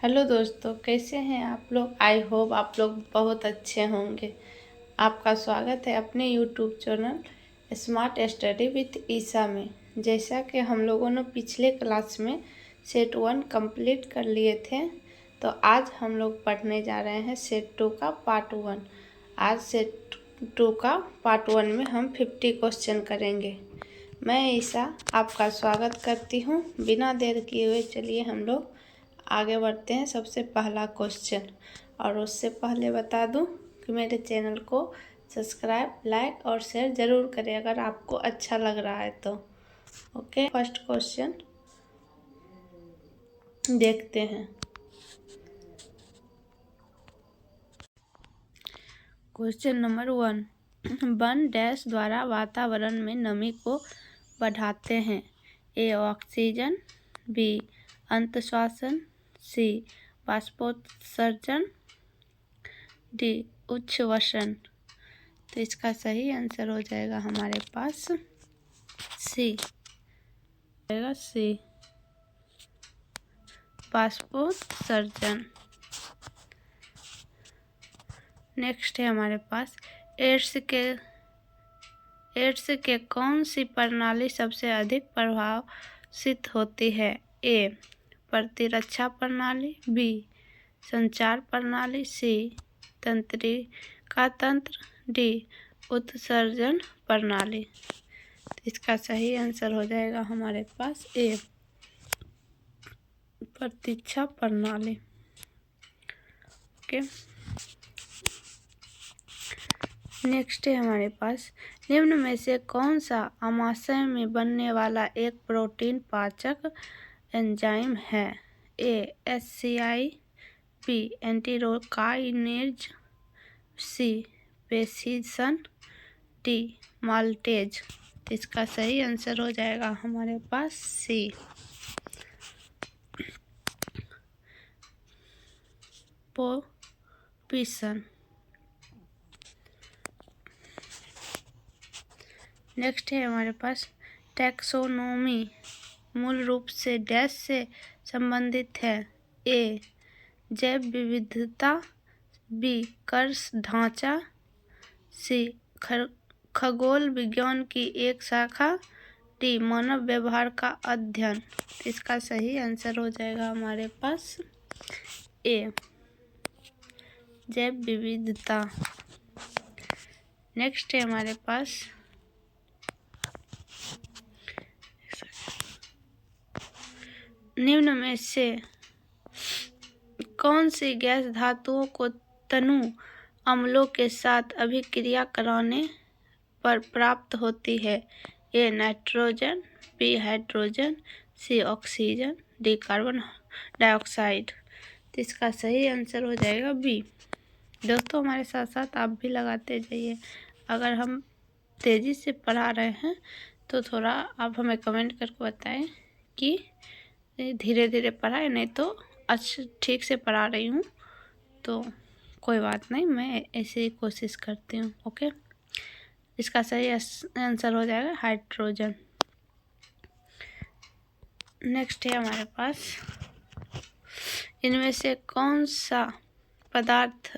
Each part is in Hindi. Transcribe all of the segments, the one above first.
हेलो दोस्तों, कैसे हैं आप लोग। आई होप आप लोग बहुत अच्छे होंगे। आपका स्वागत है अपने YouTube channel smart study with Isa में। जैसा कि हम लोगों ने पिछले क्लास में सेट 1 कंप्लीट कर लिए थे, तो आज हम लोग पढ़ने जा रहे हैं सेट 2 का पार्ट 1। आज सेट 2 का पार्ट 1 में हम 50 क्वेश्चन करेंगे। मैं ईसा आपका स्वागत करती हूँ। बिना देर किए हुए चलिए हम लोग आगे बढ़ते हैं। सबसे पहला क्वेश्चन, और उससे पहले बता दूं कि मेरे चैनल को सब्सक्राइब, लाइक और शेयर ज़रूर करें अगर आपको अच्छा लग रहा है तो। ओके, फर्स्ट क्वेश्चन देखते हैं। क्वेश्चन नंबर 1, वन डैश द्वारा वातावरण में नमी को बढ़ाते हैं। ए ऑक्सीजन, बी अंतःश्वासन, सी बाष्पोत्सर्जन, डी उच्छ्वसन। तो इसका सही आंसर हो जाएगा हमारे पास सी, बाष्पोत्सर्जन। नेक्स्ट है हमारे पास एड्स के कौन सी प्रणाली सबसे अधिक प्रभावित होती है। ए प्रतिरक्षा प्रणाली, बी संचार प्रणाली, सी तंत्रिका तंत्र, डी उत्सर्जन प्रणाली। इसका सही आंसर हो जाएगा हमारे पास ए प्रतीक्षा प्रणाली। ओके, नेक्स्ट है हमारे पास निम्न में से कौन सा आमाशय में बनने वाला एक प्रोटीन पाचक एंजाइम है। ए एचसीआई, बी एंटीरोकाइनेज, सी पेप्सिसन, डी माल्टेज। तो इसका सही आंसर हो जाएगा हमारे पास सी पेप्सिसन। नेक्स्ट है हमारे पास टैक्सोनॉमी मूल रूप से डैश से संबंधित है। ए जैव विविधता, बी कर्ष ढांचा, सी खगोल विज्ञान की एक शाखा, डी मानव व्यवहार का अध्ययन। इसका सही आंसर हो जाएगा हमारे पास ए जैव विविधता। नेक्स्ट है हमारे पास निम्न में से कौन सी गैस धातुओं को तनु अम्लों के साथ अभिक्रिया कराने पर प्राप्त होती है। A nitrogen, B hydrogen, C oxygen, D carbon dioxide. तो इसका सही आंसर हो जाएगा बी। दोस्तों, हमारे साथ साथ आप भी लगाते जाइए। अगर हम तेज़ी से पढ़ा रहे हैं तो थोड़ा आप हमें कमेंट करके बताएं कि धीरे धीरे पढ़ाए, नहीं तो अच्छा ठीक से पढ़ा रही हूँ तो कोई बात नहीं, मैं ऐसे ही कोशिश करती हूँ। ओके, इसका सही आंसर हो जाएगा हाइड्रोजन। नेक्स्ट है हमारे पास इनमें से कौन सा पदार्थ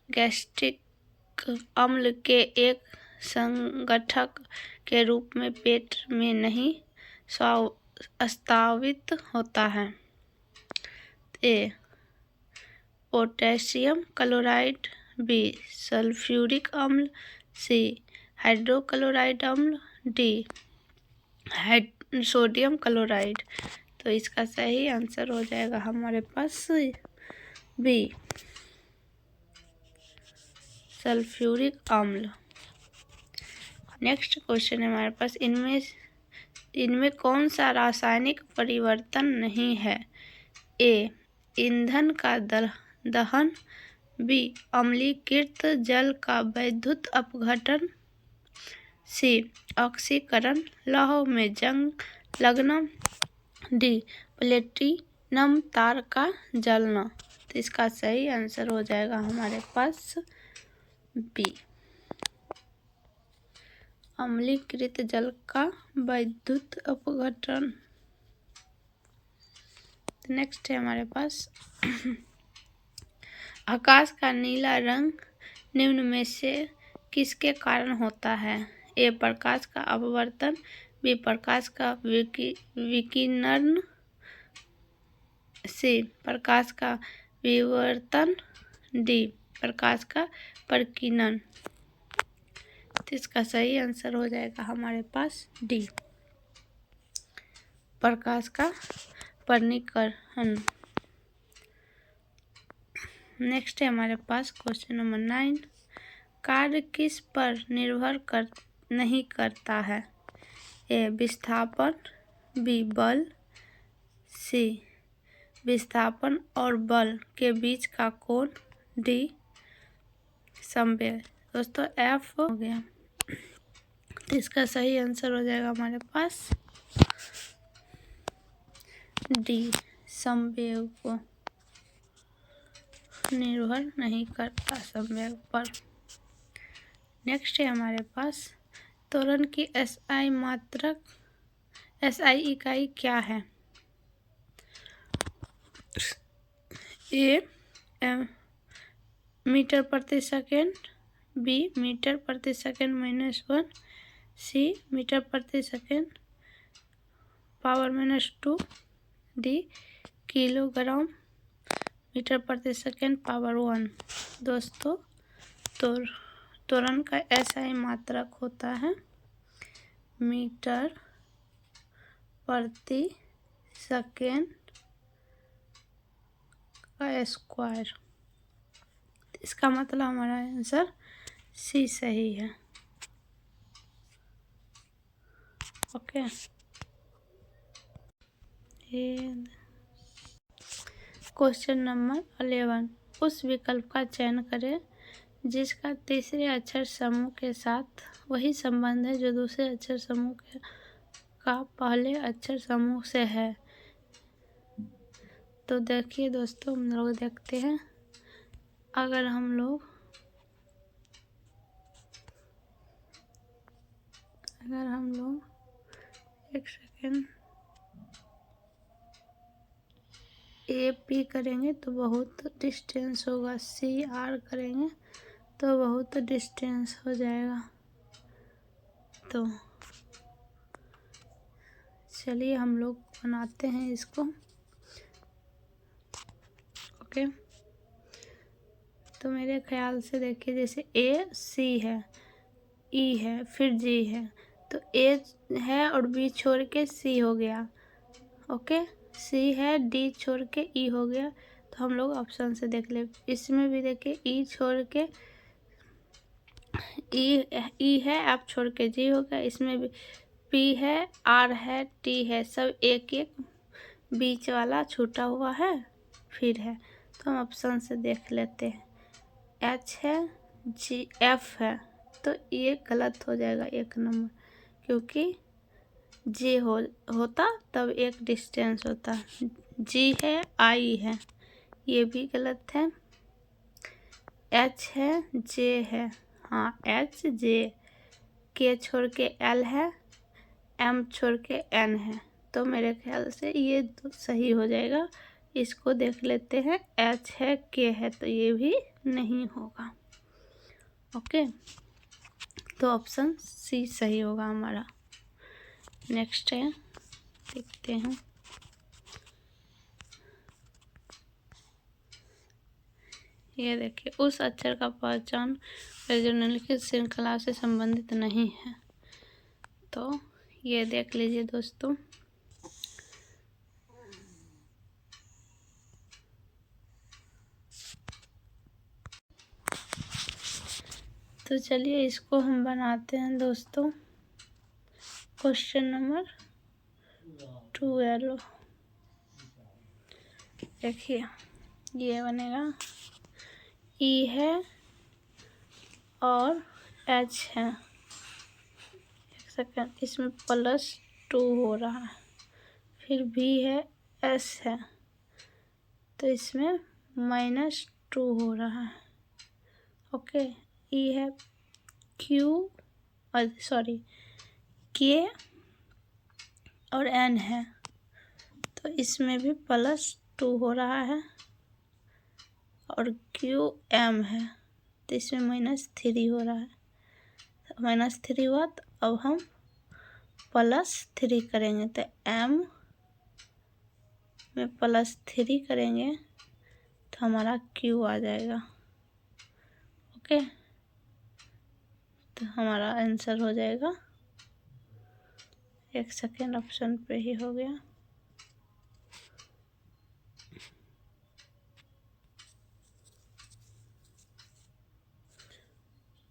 गैस्ट्रिक अम्ल के एक संगठक के रूप में पेट में नहीं स्थापित होता है। ए पोटेशियम क्लोराइड, बी सल्फ्यूरिक अम्ल, सी हाइड्रोक्लोराइड अम्ल, डी सोडियम क्लोराइड। तो इसका सही आंसर हो जाएगा हमारे पास बी सल्फ्यूरिक अम्ल। नेक्स्ट क्वेश्चन है हमारे पास इनमें कौन सा रासायनिक परिवर्तन नहीं है। ए ईंधन का दहन, बी अम्लीकृत जल का वैद्युत अपघटन, सी ऑक्सीकरण लौह में जंग लगना, डी प्लेटिनम तार का जलना। तो इसका सही आंसर हो जाएगा हमारे पास बी अम्लीकृत जल का वैद्युत अपघटन। तो नेक्स्ट है हमारे पास आकाश का नीला रंग निम्न में से किसके कारण होता है? ए. प्रकाश का अपवर्तन, बी. प्रकाश का विकिरण, सी. प्रकाश का विवर्तन, डी. प्रकाश का प्रकीर्णन। तो इसका सही आंसर हो जाएगा हमारे पास डी, प्रकाश का प्रकीर्णन। नेक्स्ट है हमारे पास क्वेश्चन नंबर 9, कार्य किस पर निर्भर नहीं करता है? ए. विस्थापन, बी. बल, सी. विस्थापन और बल के बीच का कोण, डी. संवेग। दोस्तों एफ हो गया, तो इसका सही आंसर हो जाएगा हमारे पास डी, संवेग को निर्भर नहीं करता संवेग पर। नेक्स्ट है हमारे पास त्वरण की एसआई मात्रक, एसआई इकाई क्या है? ए. मीटर प्रति सेकेंड, बी. मीटर प्रति सेकेंड -1, सी. मीटर प्रति second power -2, D. Kilogram metre प्रति सेकेंड पावर 1। दोस्तों त्वरण का एसआई मात्रक होता है मीटर प्रति सेकेंड का स्क्वायर। इसका मतलब हमारा आंसर सी सही है। ओके, क्वेश्चन नंबर 11, उस विकल्प का चयन करें जिसका तीसरे अक्षर समूह के साथ वही संबंध है जो दूसरे अक्षर समूह का पहले अक्षर समूह से है। तो देखिए दोस्तों, हम लोग देखते हैं, अगर हम लोग एक सेकेंड ए पी करेंगे तो बहुत डिस्टेंस होगा, सी आर करेंगे तो बहुत डिस्टेंस हो जाएगा। तो चलिए हम लोग बनाते हैं इसको। ओके, तो मेरे ख्याल से देखिए, जैसे ए सी है, ई है, फिर जी है, तो ए है और बी छोड़ के सी हो गया। ओके, सी है, डी छोड़ के ई हो गया। तो हम लोग ऑप्शन से देख ले, इसमें भी देखिए ई छोड़ के ई है, आप छोड़ के जी हो गया। इसमें भी पी है, आर है, टी है, सब एक एक बीच वाला छूटा हुआ है फिर है। तो हम ऑप्शन से देख लेते हैं, एच है, जी एफ है, तो ये गलत हो जाएगा 1 नंबर, क्योंकि जे होता तब एक डिस्टेंस होता। जी है, आई है, ये भी गलत है। एच है, जे है, हाँ एच जे, के छोड़ के एल है, एम छोड़ के एन है, तो मेरे ख्याल से ये तो सही हो जाएगा। इसको देख लेते हैं, एच है, के है, तो ये भी नहीं होगा। ओके, तो ऑप्शन सी सही होगा हमारा। नेक्स्ट है, देखते हैं, ये देखिए, उस अक्षर का पहचान जो निम्नलिखित श्रृंखला से संबंधित नहीं है। तो ये देख लीजिए दोस्तों, तो चलिए इसको हम बनाते हैं दोस्तों। क्वेश्चन नंबर 12, देखिए ये बनेगा, ई है और एच है, एक सेकेंड, इसमें +2 हो रहा है, फिर भी है, एस है, तो इसमें -2 हो रहा है। ओके, ई है, क्यू सॉरी के और एन है, तो इसमें भी +2 2 हो रहा है और क्यू एम है तो इसमें -3 हो रहा है। -3 हुआ तो अब हम +3 करेंगे तो एम में +3 करेंगे तो हमारा क्यू आ जाएगा। ओके, तो हमारा आंसर हो जाएगा, एक सेकेंड, ऑप्शन पे ही हो गया।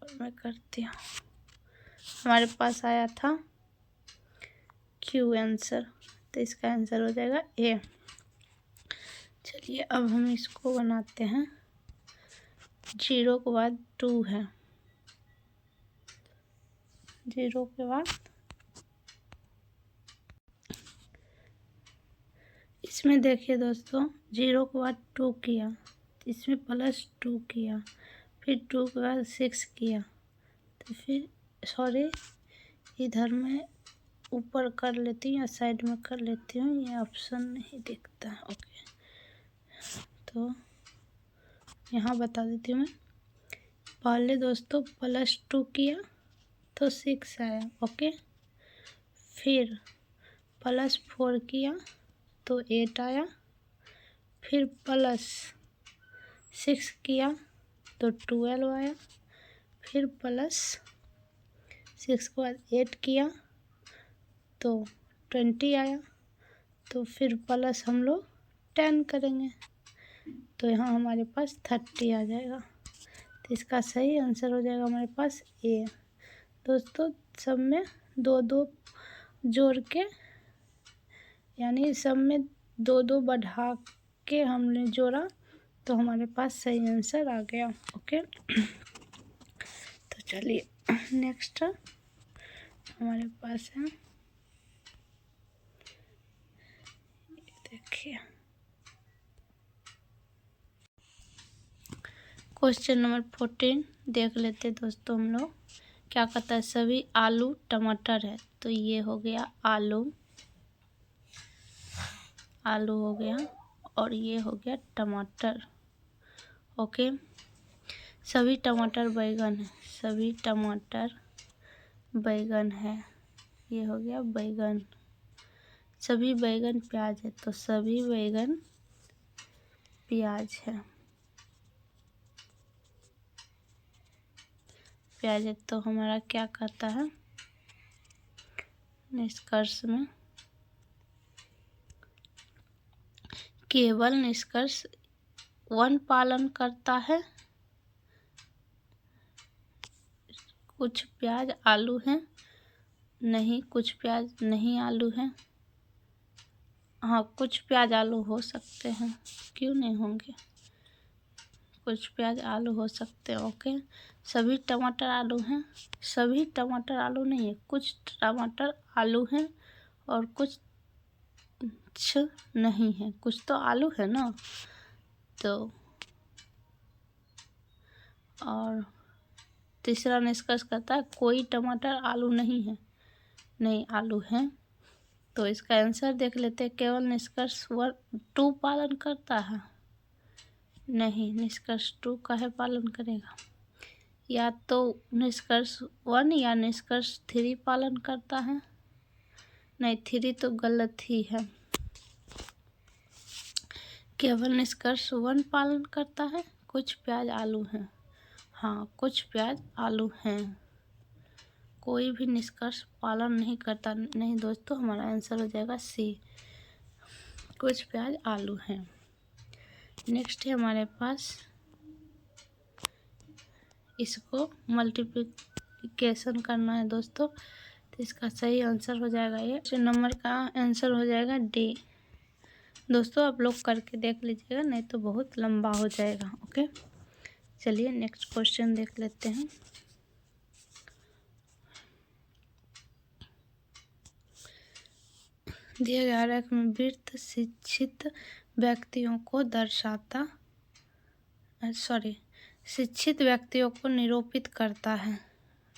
और मैं करती हूँ, हमारे पास आया था क्यू आंसर, तो इसका आंसर हो जाएगा ए। चलिए अब हम इसको बनाते हैं। 0 के बाद 2 है, 0 के बाद इसमें देखिए दोस्तों, 0 के बाद 2 किया, इसमें +2 किया, फिर 2 के बाद 6 किया, तो फिर सॉरी इधर मैं ऊपर कर लेती हूँ या साइड में कर लेती हूँ, ये ऑप्शन नहीं दिखता है। ओके, तो यहाँ बता देती हूँ मैं। पहले दोस्तों +2 किया तो 6 आया। ओके, फिर +4 किया तो 8 आया, फिर +6 किया तो 12 आया, फिर +6 के बाद 8 किया तो 20 आया, तो फिर प्लस हम लोग 10 करेंगे तो यहाँ हमारे पास 30 आ जाएगा। तो इसका सही आंसर हो जाएगा हमारे पास ए। दोस्तों सब में 2-2 जोड़ के, यानी सब में 2-2 बढ़ा के हमने जोड़ा तो हमारे पास सही आंसर आ गया। ओके, तो चलिए नेक्स्ट हमारे पास है, देखिए क्वेश्चन नंबर 14 देख लेते दोस्तों हम लोग। क्या कहता है, सभी आलू टमाटर है, तो ये हो गया आलू, आलू हो गया, और ये हो गया टमाटर। ओके, सभी टमाटर बैगन है, सभी टमाटर बैगन है, ये हो गया बैगन। सभी बैगन प्याज है, तो सभी बैगन प्याज है, प्याज है। तो हमारा क्या कहता है निष्कर्ष में, केवल निष्कर्ष वन पालन करता है, कुछ प्याज आलू हैं, नहीं कुछ प्याज नहीं आलू हैं, हाँ कुछ प्याज आलू हो सकते हैं, क्यों नहीं होंगे, कुछ प्याज आलू हो सकते हैं। ओके, सभी टमाटर आलू हैं, सभी टमाटर आलू नहीं है, कुछ टमाटर आलू हैं और कुछ नहीं है, कुछ तो आलू है ना। तो और तीसरा निष्कर्ष करता है कोई टमाटर आलू नहीं है, नहीं आलू हैं। तो इसका आंसर देख लेते हैं, केवल निष्कर्ष 2 पालन करता है, नहीं निष्कर्ष 2 काहे पालन करेगा, या तो निष्कर्ष 1 या निष्कर्ष 3 पालन करता है, नहीं 3 तो गलत ही है, केवल निष्कर्ष 1 पालन करता है, कुछ प्याज आलू हैं, हाँ कुछ प्याज आलू हैं, कोई भी निष्कर्ष पालन नहीं करता, नहीं दोस्तों हमारा आंसर हो जाएगा सी, कुछ प्याज आलू हैं। नेक्स्ट है हमारे पास, इसको मल्टीप्लिकेशन करना है दोस्तों, तो इसका सही आंसर हो जाएगा ये, नंबर का आंसर हो जाएगा डी। दोस्तों आप लोग करके देख लीजिएगा, नहीं तो बहुत लंबा हो जाएगा। ओके, चलिए नेक्स्ट क्वेश्चन देख लेते हैं। दिए गए आरेख में वृत्त शिक्षित व्यक्तियों को दर्शाता, शिक्षित व्यक्तियों को निरूपित करता है,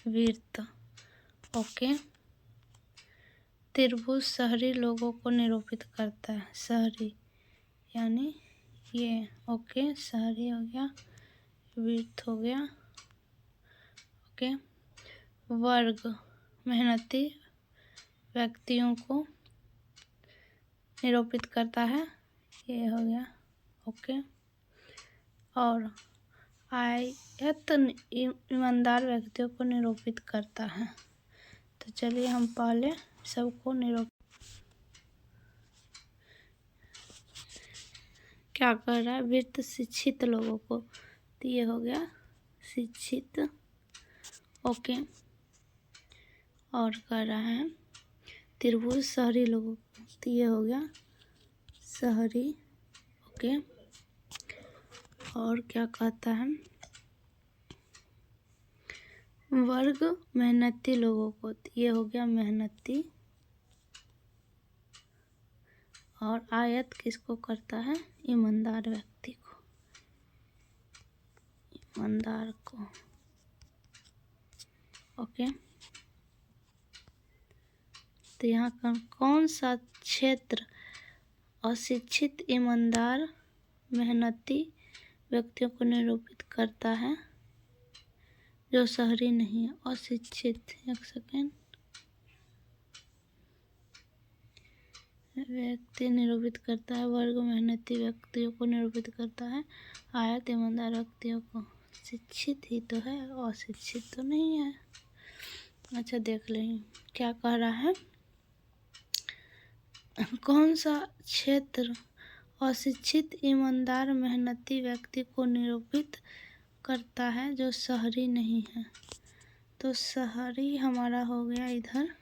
वृत्त। ओके, त्रिभुज शहरी लोगों को निरूपित करता है, शहरी यानी ये ओके, शहरी हो गया, विर्थ हो गया, ओके। वर्ग मेहनती व्यक्तियों को निरूपित करता है, ये हो गया, ओके। और आयत ईमानदार व्यक्तियों को निरूपित करता है। तो चलिए हम पहले सबको क्या कर रहा है, वित्त शिक्षित लोगों को, तो ये हो गया शिक्षित, ओके। और कर रहा है त्रिभुज शहरी लोगों को, तो ये हो गया शहरी, ओके। और क्या कहता है, वर्ग मेहनती लोगों को, तो ये हो गया मेहनती। और आयत किसको करता है, ईमानदार व्यक्ति को, ईमानदार को, ओके। तो यहाँ का कौन सा क्षेत्र अशिक्षित ईमानदार मेहनती व्यक्तियों को निरूपित करता है, जो शहरी नहीं है, अशिक्षित, एक सेकेंड, व्यक्ति निरूपित करता है, वर्ग मेहनती व्यक्तियों को निरूपित करता है, आयत ईमानदार व्यक्तियों को। शिक्षित ही तो है, अशिक्षित तो नहीं है। अच्छा देख लें क्या कह रहा है, कौन सा क्षेत्र अशिक्षित ईमानदार मेहनती व्यक्ति को निरूपित करता है, जो शहरी नहीं है। तो शहरी हमारा हो गया इधर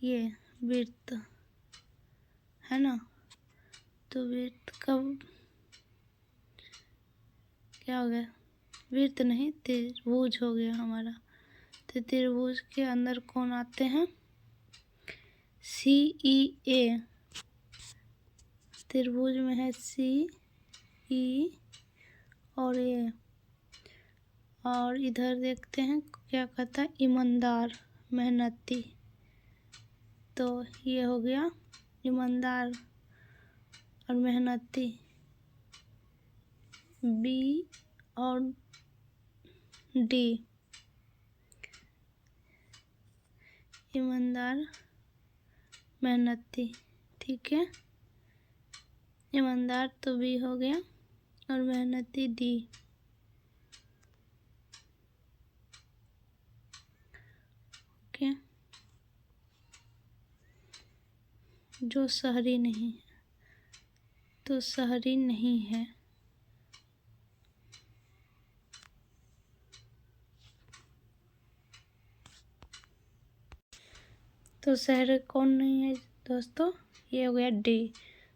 ये वित्त है ना, तो वित्त कब क्या हो गया, वित्त नहीं त्रिभुज हो गया हमारा। तो त्रिभुज के अंदर कौन आते हैं, CEA, त्रिभुज में है CE और A। और इधर देखते हैं क्या कहता है, ईमानदार मेहनती, तो ये हो गया ईमानदार और मेहनती, B और D, ईमानदार मेहनती, ठीक है। ईमानदार तो B हो गया और मेहनती D, ओके। जो शहरी नहीं है, तो शहरी नहीं है, तो शहर कौन नहीं है दोस्तों, ये हो गया D।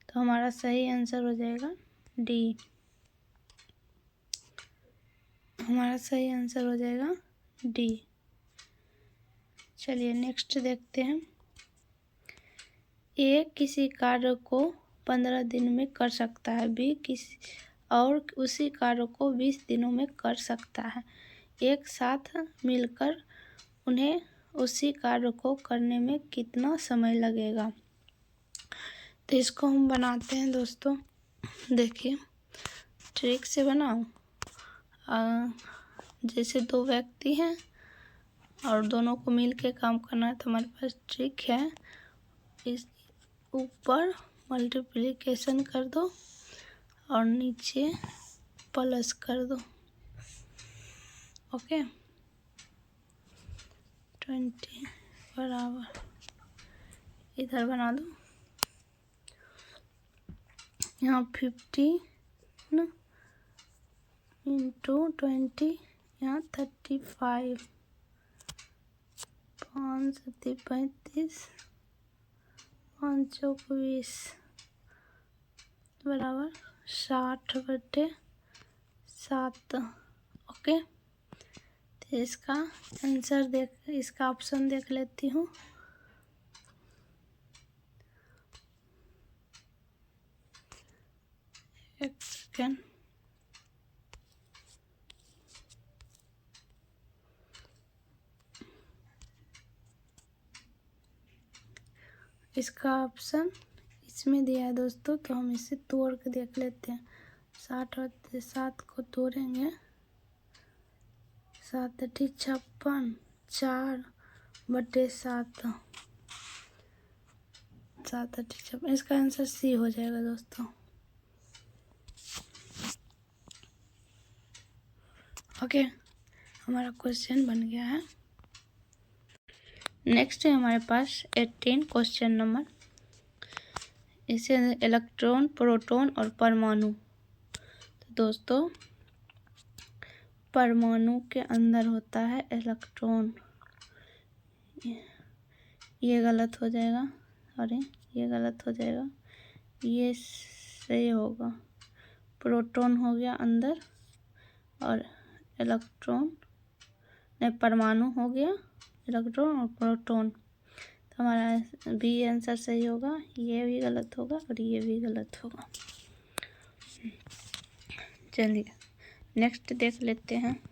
तो हमारा सही आंसर हो जाएगा D, हमारा सही आंसर हो जाएगा D। चलिए नेक्स्ट देखते हैं, A किसी कार्य को 15 दिन में कर सकता है, B किसी और उसी कार्य को 20 दिनों में कर सकता है, एक साथ मिलकर उन्हें उसी कार्य को करने में कितना समय लगेगा। तो इसको हम बनाते हैं दोस्तों, देखिए ट्रिक से बनाओ। जैसे दो व्यक्ति हैं और दोनों को मिल के काम करना है, तो हमारे पास ट्रिक है, इस ऊपर मल्टीप्लिकेशन कर दो और नीचे प्लस कर दो, ओके। 20 बराबर इधर बना दो, यहाँ 15 इंटू 20, यहाँ 35, 5 35, 5 20 बराबर 60/7, ओके। तो इसका आंसर देख, इसका ऑप्शन देख लेती हूँ, एक सेकेंड, इसका ऑप्शन इसमें दिया है दोस्तों, तो हम इसे तोड़ के देख लेते हैं। 60 और 7 को तोड़ेंगे, 7 × 56, 4/7, 7 × 56। इसका आंसर सी हो जाएगा दोस्तों। ओके, हमारा क्वेश्चन बन गया है। नेक्स्ट है हमारे पास 18 क्वेश्चन नंबर। इसे इलेक्ट्रॉन, प्रोटॉन और परमाणु। तो दोस्तों परमाणु के अंदर होता है इलेक्ट्रॉन, ये गलत हो जाएगा, अरे ये गलत हो जाएगा, ये सही होगा। प्रोटॉन हो गया अंदर और इलेक्ट्रॉन नहीं, परमाणु हो गया इलेक्ट्रॉन और प्रोटॉन। तो हमारा बी आंसर सही होगा, ये भी गलत होगा और ये भी गलत होगा। चलिए नेक्स्ट देख लेते हैं।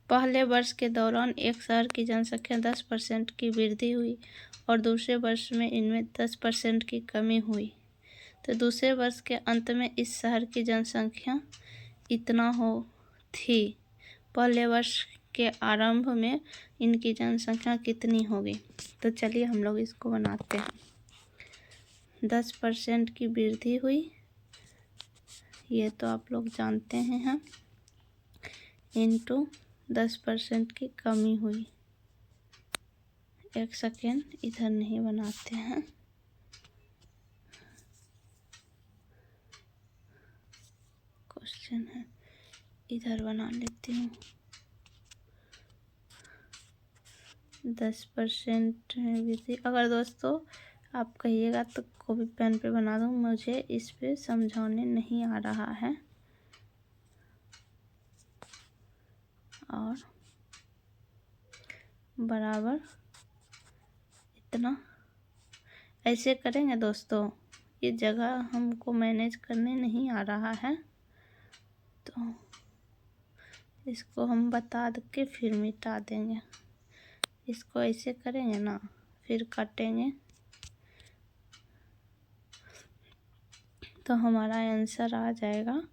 पहले वर्ष के दौरान एक शहर की जनसंख्या 10% की वृद्धि हुई और दूसरे वर्ष में इनमें 10% की कमी हुई। तो दूसरे वर्ष के अंत में इस शहर की जनसंख्या इतना हो थी, पहले वर्ष के आरंभ में इनकी जनसंख्या कितनी होगी। तो चलिए हम लोग इसको बनाते हैं। 10% की वृद्धि हुई, ये तो आप लोग जानते हैं हम, इंटू 10% की कमी हुई। एक सेकेंड, इधर नहीं बनाते हैं, क्वेश्चन है इधर बना लेती हूँ। 10% वृद्धि, अगर दोस्तों आप कहिएगा तो कॉपी पेन पे बना दूँ, मुझे इस पे समझाने नहीं आ रहा है। और बराबर इतना, ऐसे करेंगे दोस्तों, ये जगह हमको मैनेज करने नहीं आ रहा है, तो इसको हम बता के फिर मिटा देंगे। इसको ऐसे करेंगे ना, फिर काटेंगे, तो हमारा आंसर आ जाएगा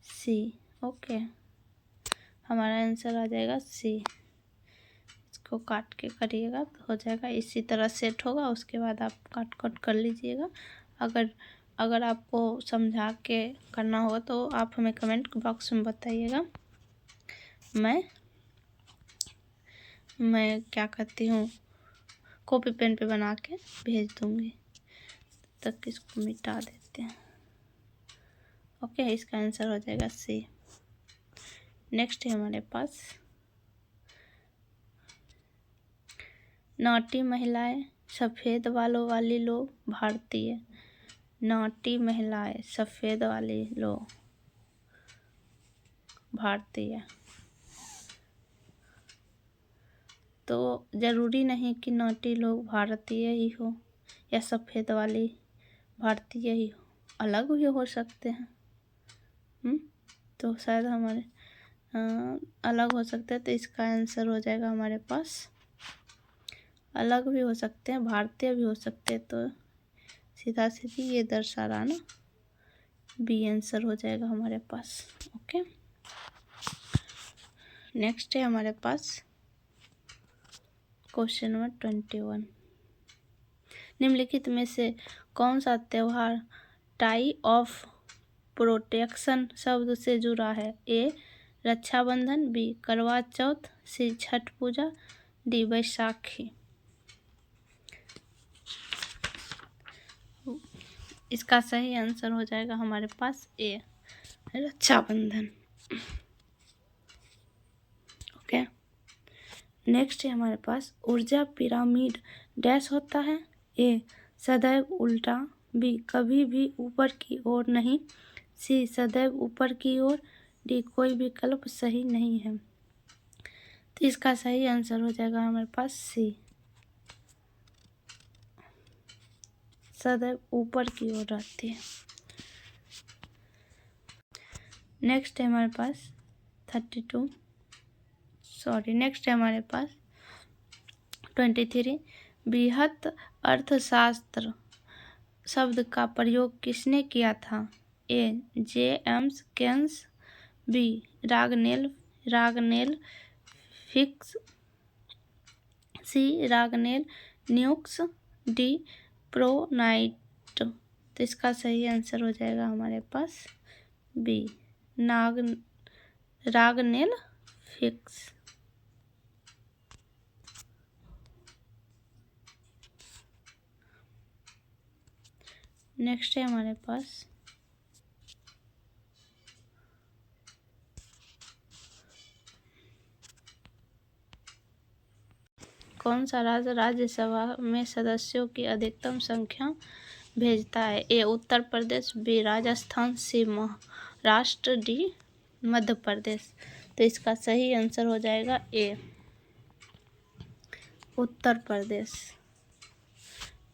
सी। ओके, हमारा आंसर आ जाएगा सी। इसको काट के करिएगा तो हो जाएगा, इसी तरह सेट होगा। उसके बाद आप काट कर लीजिएगा। अगर आपको समझा के करना होगा तो आप हमें कमेंट बॉक्स में बताइएगा। मैं क्या करती हूँ, कॉपी पेन पे बना के भेज दूँगी। तक इसको मिटा देते हैं। ओके, इसका आंसर हो जाएगा सी। नेक्स्ट है हमारे पास नाटी महिलाएं, सफ़ेद बालों वाली लोग, भारतीय। नाटी महिलाएं, सफ़ेद वाली लोग, भारतीय। तो ज़रूरी नहीं कि नाटी लोग भारतीय ही हो या सफ़ेद वाली भारतीय ही हो, अलग भी हो सकते हैं। तो शायद हमारे अलग हो सकते हैं, तो इसका आंसर हो जाएगा हमारे पास, अलग भी हो सकते हैं, भारतीय भी हो सकते हैं। तो सीधा सीधी ये दर्शा रहा ना, बी आंसर हो जाएगा हमारे पास। ओके, नेक्स्ट है हमारे पास क्वेश्चन नंबर 21। निम्नलिखित में से कौन सा त्यौहार टाई ऑफ प्रोटेक्शन शब्द से जुड़ा है। ए रक्षाबंधन, बी करवा चौथ, सी छठ पूजा, डी बैसाखी। इसका सही आंसर हो जाएगा हमारे पास ए रक्षाबंधन। ओके, नेक्स्ट है हमारे पास ऊर्जा पिरामिड डैश होता है। ए सदैव उल्टा, बी कभी भी ऊपर की ओर नहीं, सी सदैव ऊपर की ओर, डी कोई विकल्प सही नहीं है। तो इसका सही आंसर हो जाएगा हमारे पास सी, सदैव ऊपर की ओर रहती है। नेक्स्ट है हमारे पास 23 23 है हमारे पास 23। बृहत अर्थशास्त्र शब्द का प्रयोग किसने किया था? ए. जेम्स केन्स, बी. रागनेल फिक्स, सी. रागनेल न्यूक्स, डी. प्रोनाइट। तो इसका सही आंसर हो जाएगा हमारे पास बी. रागनेल फिक्स। नेक्स्ट है हमारे पास कौन सा राज्य राज्यसभा में सदस्यों की अधिकतम संख्या भेजता है? ए. उत्तर प्रदेश, बी. राजस्थान, सी. महाराष्ट्र, डी. मध्य प्रदेश। तो इसका सही आंसर हो जाएगा ए. उत्तर प्रदेश।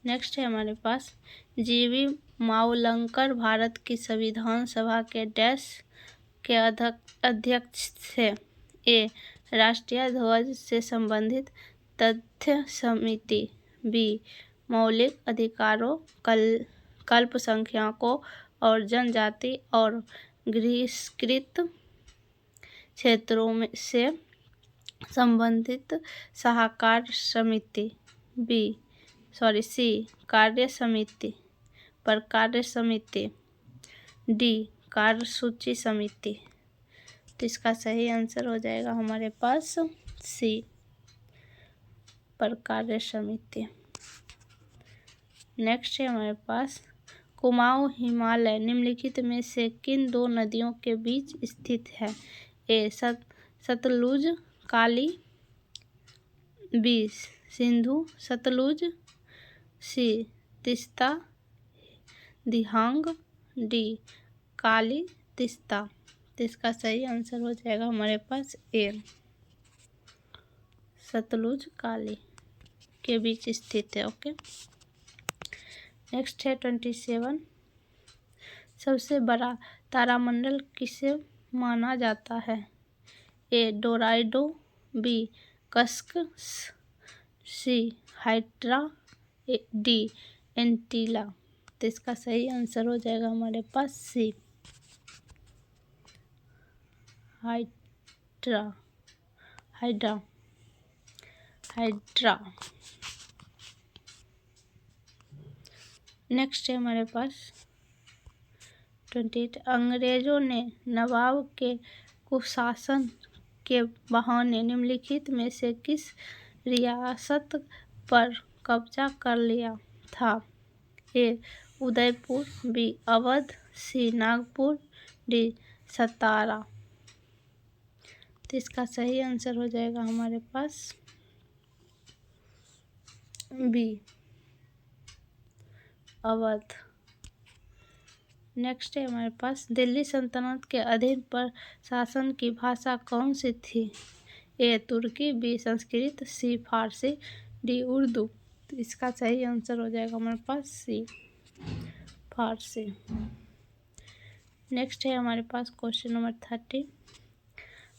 नेक्स्ट है हमारे पास जीवी मावलंकर भारत की संविधान सभा के डैश के अध्यक्ष थे? ए. राष्ट्रीय ध्वज से संबंधित तथ्य समिति, बी. मौलिक अधिकारों, अल्पसंख्यकों और जनजाति और बहिष्कृत क्षेत्रों से संबंधित सलाहकार समिति, सी. कार्य समिति, डी. कार्यसूची समिति। तो इसका सही आंसर हो जाएगा हमारे पास सी. कार्य समिति। नेक्स्ट है हमारे पास कुमाऊं हिमालय निम्नलिखित में से किन दो नदियों के बीच स्थित है? ए. सतलुज काली, बी. सिंधु सतलुज, सी. तीस्ता दिहांग, डी. काली तीस्ता। तो इसका सही आंसर हो जाएगा हमारे पास ए. सतलुज काली के बीच स्थित है। ओके। नेक्स्ट है 27। सबसे बड़ा तारामंडल किसे माना जाता है? ए. डोराइडो, बी. कस्कस, सी. Hydra, D. एंटीला। तो इसका सही आंसर हो जाएगा हमारे पास सी. हाइड्रा। नेक्स्ट है हमारे पास 28। अंग्रेजों ने नवाब के कुशासन के बहाने निम्नलिखित में से किस रियासत पर कब्जा कर लिया था? ए. उदयपुर, बी. अवध, सी. नागपुर, डी. सतारा। तो इसका सही आंसर हो जाएगा हमारे पास बी. अवध। नेक्स्ट है हमारे पास दिल्ली सल्तनत के अधीन पर शासन की भाषा कौन सी थी? ए. तुर्की, बी. संस्कृत, सी. फारसी, डी. उर्दू। तो इसका सही आंसर हो जाएगा हमारे पास सी. फारसी। नेक्स्ट है हमारे पास क्वेश्चन नंबर 30।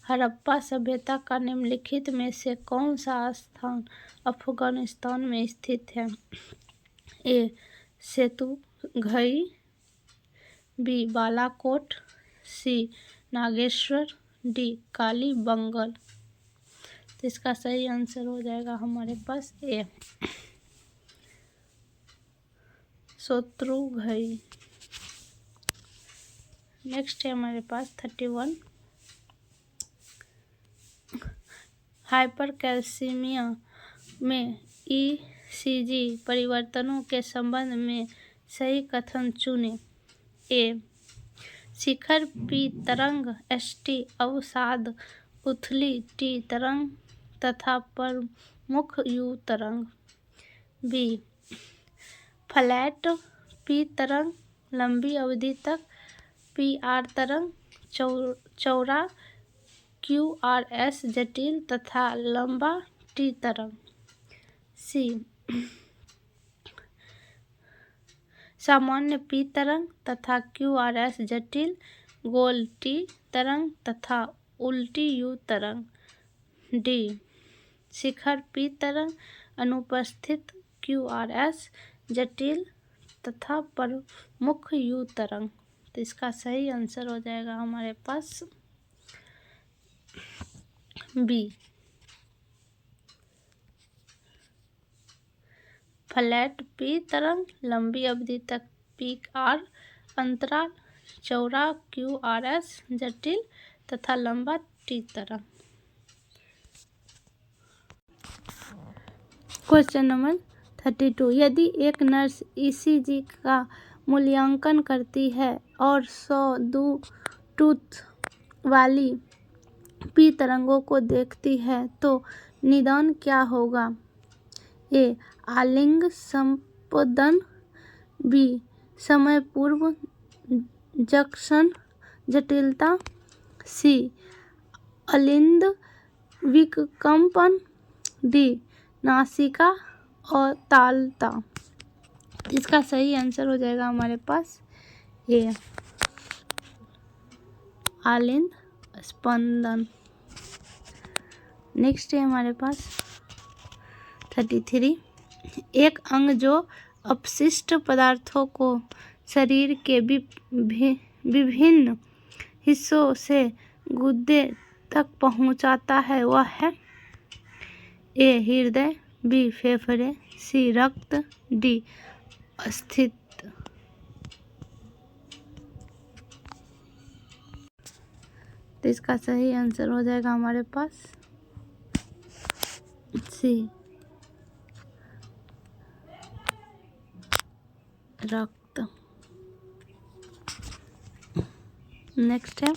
हड़प्पा सभ्यता का निम्नलिखित में से कौन सा स्थान अफगानिस्तान में स्थित है? ए. सेतुघई, बी. बालाकोट, सी. नागेश्वर, डी. कालीबंगन। तो इसका सही आंसर हो जाएगा हमारे पास ए. शत्रुघई। नेक्स्ट है हमारे पास 31। हाइपरकैल्सीमिया में ईसीजी परिवर्तनों के संबंध में सही कथन चुनें। ए. शिखर पी तरंग, एसटी अवसाद, उथली टी तरंग तथा प्रमुख यू तरंग, बी. फ्लैट पी तरंग, लंबी अवधि तक पी आर तरंग, चौड़ा QRS जटिल तथा लंबा टी तरंग, सी. सामान्य पी तरंग तथा QRS जटिल गोल टी तरंग तथा उल्टी यू तरंग, डी. शिखर पी तरंग अनुपस्थित QRS जटिल तथा प्रमुख U तरंग। तो इसका सही आंसर हो जाएगा हमारे पास बी। फ्लैट P तरंग, लंबी अवधि तक पीक R अंतराल, चौड़ा QRS जटिल तथा लंबा T तरंग। Question number 32। यदि एक नर्स ECG का मूल्यांकन करती है और 100 टूथ वाली P तरंगों को देखती है तो निदान क्या होगा? ए. आलिंग संपदन, बी. समय पूर्व जंक्शन जटिलता, सी. अलिंद विकम्पन, डी. नासिका और तालता। इसका सही आंसर हो जाएगा हमारे पास ए. आलिंद स्पंदन। नेक्स्ट है हमारे पास 33। एक अंग जो अपशिष्ट पदार्थों को शरीर के विभिन्न हिस्सों से गुर्दे तक पहुंचाता है वह है ए. हृदय, बी. फेफड़े, सी. रक्त, डी. अस्थित। तो इसका सही आंसर हो जाएगा हमारे पास सी. रक्त। नेक्स्ट है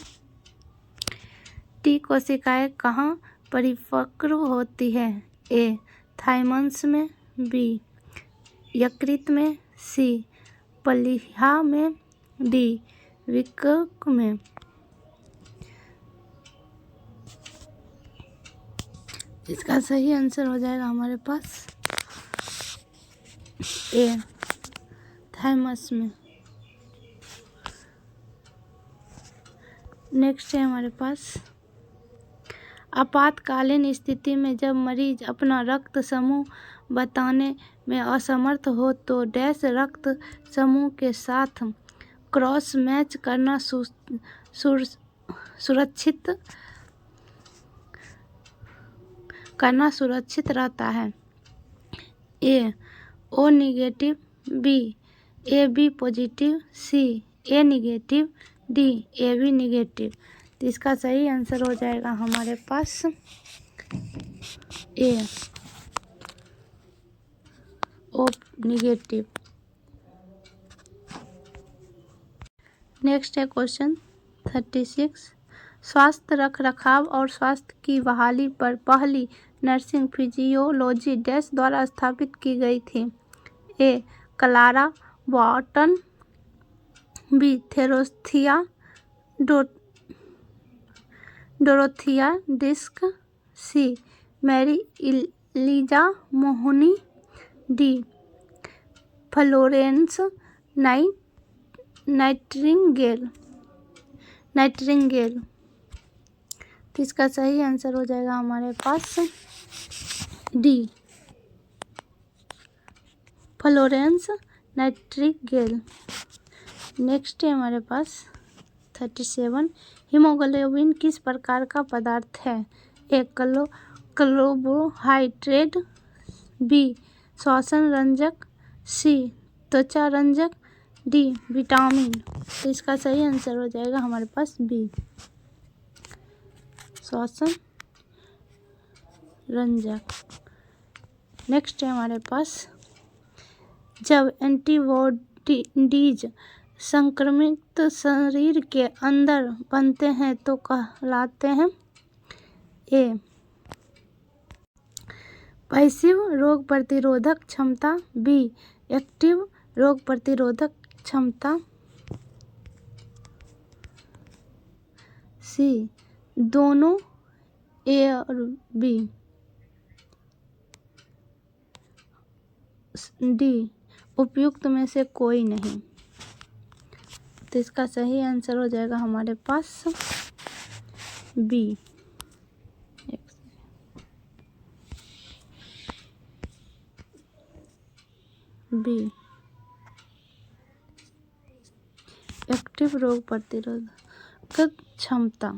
T कोशिकाएं कहाँ परिपक्व होती है? ए. थाइमस में, बी. यकृत में, सी. प्लीहा में, डी. वृक्क में। इसका सही आंसर हो जाएगा हमारे पास ए. थाइमस में। नेक्स्ट है हमारे पास आपातकालीन स्थिति में जब मरीज अपना रक्त समूह बताने में असमर्थ हो तो डैश रक्त समूह के साथ क्रॉस मैच करना सुरक्षित रहता है। A. O negative, B. AB positive, C. A negative, D. AB negative. तो इसका सही आंसर हो जाएगा हमारे पास ए. O negative. नेक्स्ट है क्वेश्चन 36। स्वास्थ्य रखरखाव और स्वास्थ्य की बहाली पर पहली नर्सिंग फिजियोलॉजी डैश द्वारा स्थापित की गई थी? A. Clara Barton, B. Dorothea डिस्क, C. Mary Eliza Mahoney, D. Florence Nightingale. तो इसका सही आंसर हो जाएगा हमारे पास डी. Florence Nightingale. नेक्स्ट है हमारे पास 37। हीमोग्लोबिन किस प्रकार का पदार्थ है? ए. Carbohydrate, B. श्वसन रंजक, सी. त्वचा रंजक, डी. विटामिन। तो इसका सही आंसर हो जाएगा हमारे पास बी. श्वसन रंजक। नेक्स्ट है हमारे पास जब एंटीबॉडीज संक्रमित शरीर के अंदर बनते हैं तो कहलाते हैं? ए. पैसिव रोग प्रतिरोधक क्षमता, बी. एक्टिव रोग प्रतिरोधक क्षमता, सी. दोनों, ए और बी, डी. उपयुक्त में से कोई नहीं। तो इसका सही आंसर हो जाएगा हमारे पास बी. बी एक्टिव रोग प्रतिरोधक क्षमता।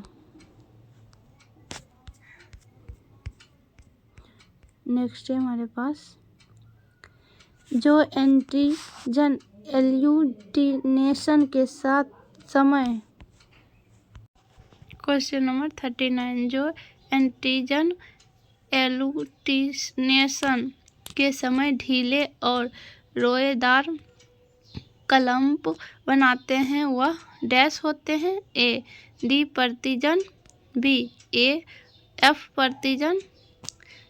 नेक्स्ट है हमारे पास जो एंटीजन एल्यूटिनेशन के साथ समय। क्वेश्चन नंबर 39 जो एंटीजन एल्यूटिनेशन के समय ढीले और रोएदार क्लम्प बनाते हैं वह डैश होते हैं। ए डी प्रतिजन, बी ए एफ प्रतिजन,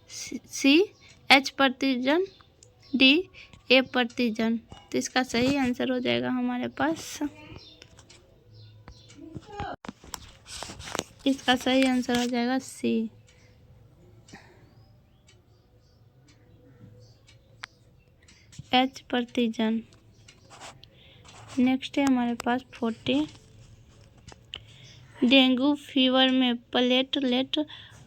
सी एच प्रतिजन, डी ए प्रतिजन। तो इसका सही आंसर हो जाएगा हमारे पास, इसका सही आंसर हो जाएगा सी एच प्रतिजन। नेक्स्ट है हमारे पास 40 डेंगू फीवर में प्लेटलेट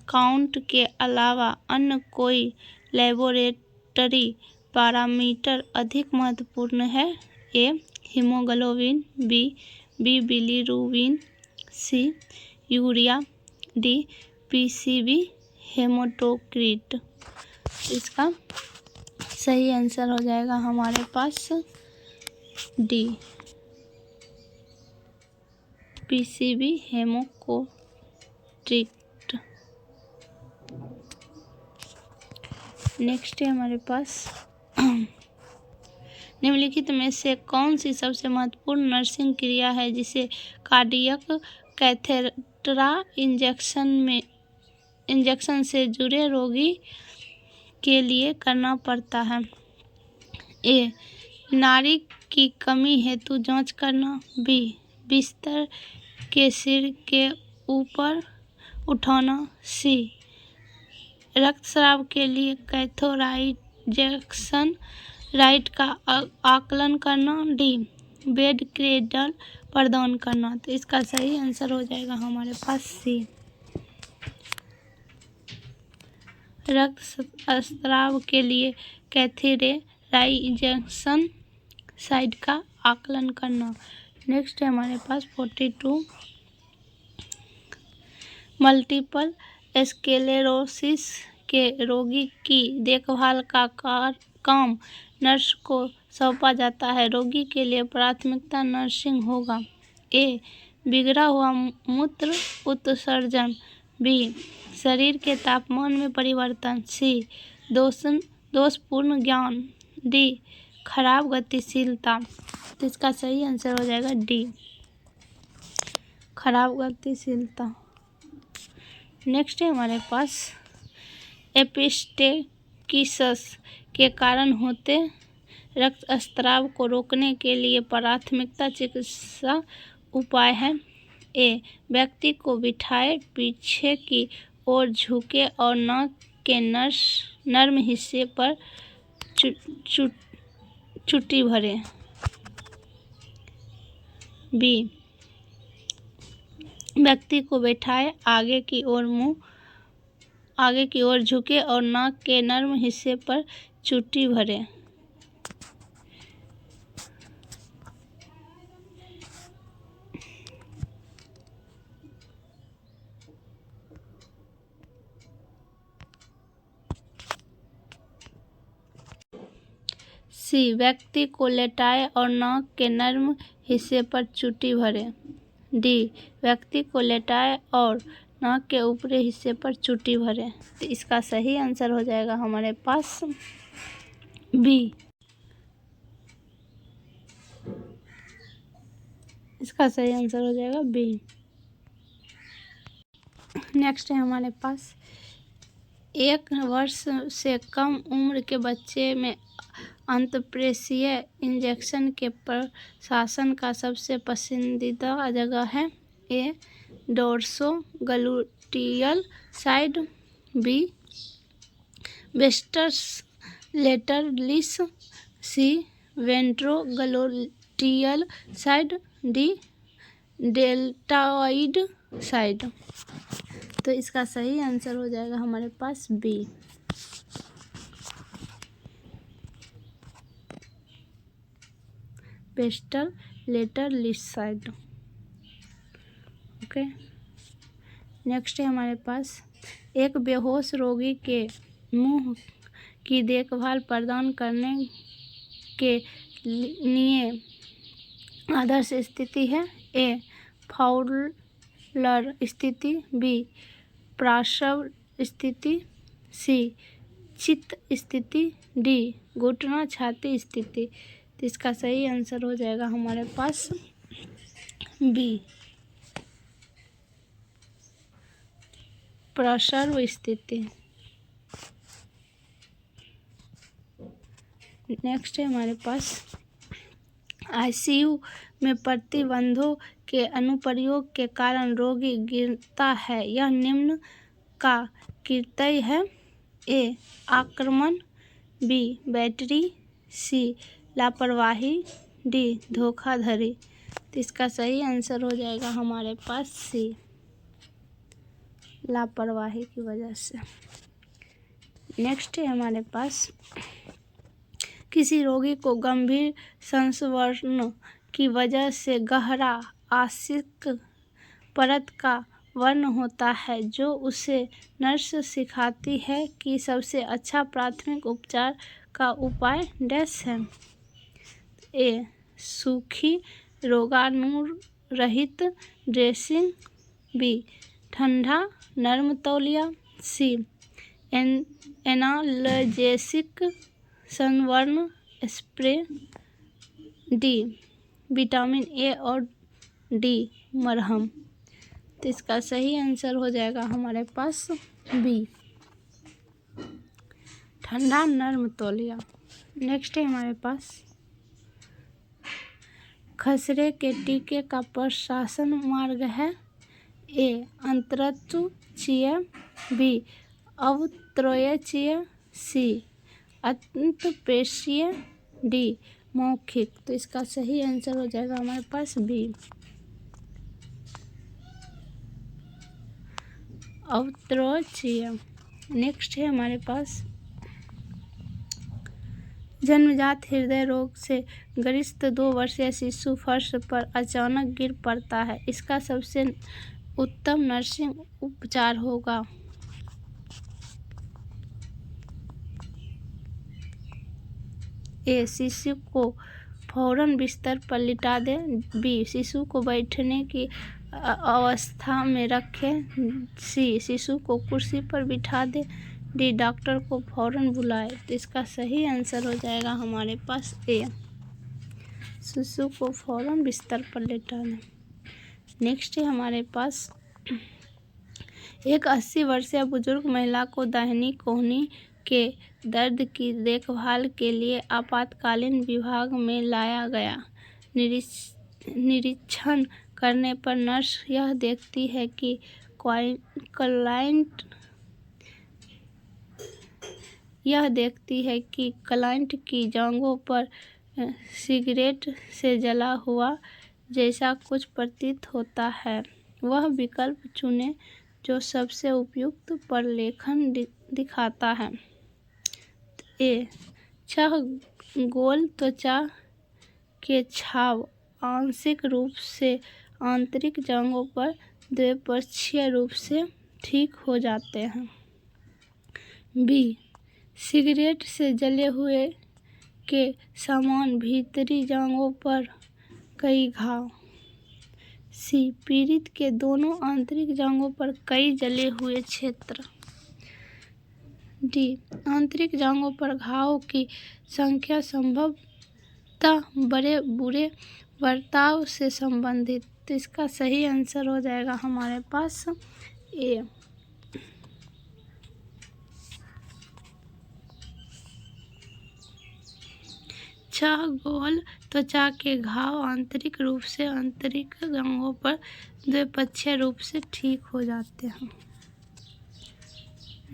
काउंट के अलावा अन्य कोई लेबोरेटरी पैरामीटर अधिक महत्वपूर्ण है। ए हीमोग्लोबिन, बी बिलीरुबिन, सी यूरिया, डी पीसीबी हेमाटोक्रिट। इसका सही आंसर हो जाएगा हमारे पास डी पीसीबी हेमोकोक्रिट। नेक्स्ट है हमारे पास निम्नलिखित में से कौन सी सबसे महत्वपूर्ण नर्सिंग क्रिया है जिसे कार्डियक कैथेटरा इंजेक्शन से जुड़े रोगी के लिए करना पड़ता है। ए नाड़ी की कमी हेतु जांच करना, बी बिस्तर के सिर के ऊपर उठाना, सी रक्तस्राव के लिए कैथोराइजेशन राइट का आकलन करना, डी बेड क्रेडल प्रदान करना। तो इसका सही आंसर हो जाएगा हमारे पास सी रक्तस्राव के लिए कैथेटराइजेशन साइट का आकलन करना। नेक्स्ट है हमारे पास 42 मल्टीपल स्क्लेरोसिस के रोगी की देखभाल का काम नर्स को सौंपा जाता है। रोगी के लिए प्राथमिकता नर्सिंग होगा। ए बिगड़ा हुआ मूत्र उत्सर्जन, बी शरीर के तापमान में परिवर्तन, सी दोषपूर्ण ज्ञान, डी खराब गतिशीलता। तो इसका सही आंसर हो जाएगा डी खराब गतिशीलता। नेक्स्ट है हमारे पास एपिस्टेक्सिस के कारण होते रक्तस्राव को रोकने के लिए प्राथमिकता चिकित्सा उपाय है। ए व्यक्ति को बिठाए पीछे की ओर झुके और नाक के नर्म हिस्से पर चुट्टी भरे, बी व्यक्ति को बैठाए आगे की ओर झुके और नाक के नर्म हिस्से पर चुट्टी भरे, सी व्यक्ति को लेटाए और नाक के नर्म हिस्से पर चुट्टी भरे, डी व्यक्ति को लेटाए और नाक के ऊपरी हिस्से पर चुट्टी भरे। तो इसका सही आंसर हो जाएगा हमारे पास बी इसका सही आंसर हो जाएगा बी। नेक्स्ट है हमारे पास 1 वर्ष से कम उम्र के बच्चे में अंतःप्रेशीय इंजेक्शन के प्रशासन का सबसे पसंदीदा जगह है। A dorsogluteal side, B vastus lateralis, C ventrogluteal side, D deltoid side. तो इसका सही आंसर हो जाएगा हमारे पास B vastus lateralis. Okay, next है हमारे पास एक बेहोश रोगी के मुंह की देखभाल प्रदान करने के लिए आदर्श स्थिति है। ए फाउलर स्थिति, बी प्रसव स्थिति, सी चित्त स्थिति, डी घुटना छाती स्थिति। तो इसका सही आंसर हो जाएगा हमारे पास बी प्रसव स्थिति। नेक्स्ट है हमारे पास आईसीयू में प्रतिबंधों के अनुप्रयोग के कारण रोगी गिरता है, यह निम्न का कृत्य है। ए आक्रमण, बी बैटरी, सी लापरवाही, डी धोखाधड़ी। तो इसका सही आंसर हो जाएगा हमारे पास सी लापरवाही की वजह से। नेक्स्ट है हमारे पास किसी रोगी को गंभीर संस्मरण की वजह से गहरा आंशिक परत का वर्ण होता है, जो उसे नर्स सिखाती है कि सबसे अच्छा प्राथमिक उपचार का उपाय डैश है। ए सूखी रोगाणुरहित ड्रेसिंग, बी ठंडा नर्म तौलिया, सी एनाल्जेसिक संवर्ण स्प्रे, डी विटामिन ए और डी मरहम। तो इसका सही आंसर हो जाएगा हमारे पास बी ठंडा नर्म तौलिया। नेक्स्ट है हमारे पास खसरे के टीके का प्रशासन मार्ग है। ए अंतरत्वचीय, बी अवत्रयचीय, सी अंतपेशीय, डी मौखिक। तो इसका सही आंसर हो जाएगा हमारे पास बी अवत्रयचीय। नेक्स्ट है हमारे पास जन्मजात हृदय रोग से ग्रस्त 2 वर्षीय शिशु फर्श पर अचानक गिर पड़ता है, इसका सबसे उत्तम नर्सिंग उपचार होगा। ए शिशु को फौरन बिस्तर पर लिटा दें, बी शिशु को बैठने की अवस्था में रखें, सी शिशु को कुर्सी पर बिठा दें, डी डॉक्टर को फौरन बुलाएं। तो इसका सही आंसर हो जाएगा हमारे पास ए शिशु को फौरन बिस्तर पर लेटा दें। नेक्स्ट है हमारे पास एक 80 वर्षीय बुजुर्ग महिला को दाहिनी कोहनी के दर्द की देखभाल के लिए आपातकालीन विभाग में लाया गया। निरीक्षण करने पर नर्स यह देखती है कि क्लाइंट की जांघों पर सिगरेट से जला हुआ जैसा कुछ प्रतीत होता है। वह विकल्प चुनें जो सबसे उपयुक्त प्रलेखन दिखाता है। ए 6 गोल त्वचा के छाव आंशिक रूप से आंतरिक जांघों पर द्विपक्षीय रूप से ठीक हो जाते हैं। बी सिगरेट से जले हुए के समान भीतरी जांघों पर कई घाव। सी पीड़ित के दोनों आंतरिक जांघों पर कई जले हुए क्षेत्र। डी आंतरिक जांघों पर घावों की संख्या संभवतः बुरे बर्ताव से संबंधित। तो इसका सही आंसर हो जाएगा हमारे पास ए 6 गोल त्वचा के घाव आंतरिक रूप से आंतरिक जांघों पर द्विपक्षीय रूप से ठीक हो जाते हैं।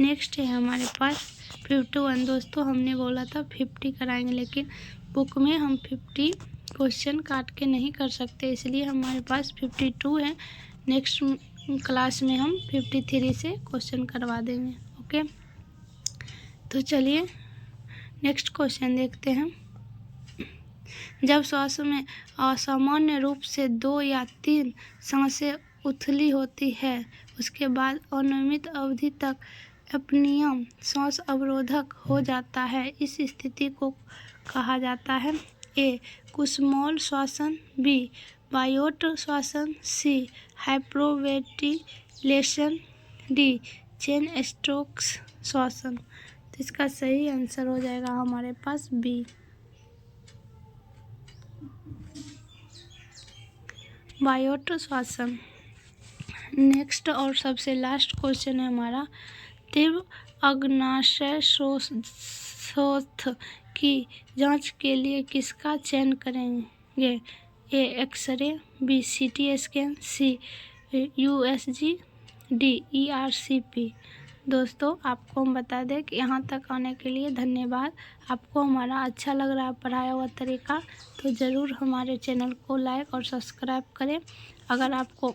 नेक्स्ट है हमारे पास 51। दोस्तों हमने बोला था 50 कराएंगे, लेकिन बुक में हम 50 क्वेश्चन काट के नहीं कर सकते, इसलिए हमारे पास 52 है। नेक्स्ट क्लास में हम 53 से क्वेश्चन करवा देंगे। ओके, तो चलिए नेक्स्ट क्वेश्चन देखते हैं। जब श्वास में असामान्य रूप से 2 या 3 सांसें उथली होती है, उसके बाद अनियमित अवधि तक अपनिया श्वास अवरोधक हो जाता है। इस स्थिति को कहा जाता है ए. कुसुमोल श्वसन, बी. बायोट श्वसन, C. Hyperventilation, D. Cheyne Stokes श्वसन। तो इसका सही आंसर हो जाएगा हमारे पास बी, बायोट श्वसन। नेक्स्ट और सबसे लास्ट क्वेश्चन है हमारा, तीव्र अग्नाशय शोथ की जांच के लिए किसका चयन करेंगे? A. X-ray, B. CT scan, C. USG, D. ERCP. दोस्तों, आपको हम बता दें कि यहाँ तक आने के लिए धन्यवाद। आपको हमारा अच्छा लग रहा है पढ़ाया हुआ तरीका, तो ज़रूर हमारे चैनल को लाइक और सब्सक्राइब करें। अगर आपको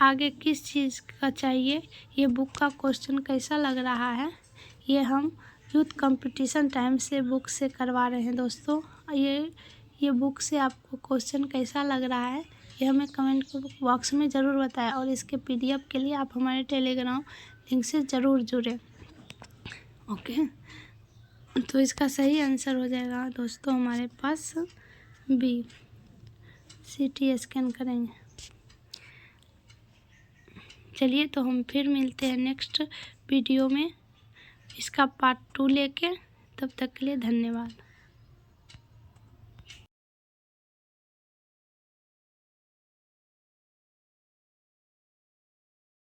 आगे किस चीज़ का चाहिए, ये बुक का क्वेश्चन कैसा लग रहा है, ये हम यूथ कंपटीशन टाइम से बुक से करवा रहे हैं। दोस्तों, ये बुक से आपको क्वेश्चन कैसा लग रहा है, ये हमें कमेंट बॉक्स में ज़रूर बताएं। और इसके पीडीएफ के लिए आप हमारे टेलीग्राम लिंक से ज़रूर जुड़ें। ओके, तो इसका सही आंसर हो जाएगा दोस्तों हमारे पास बी, सीटी स्कैन करेंगे। चलिए, तो हम फिर मिलते हैं नेक्स्ट वीडियो में इसका पार्ट 2 लेके। तब तक के लिए धन्यवाद।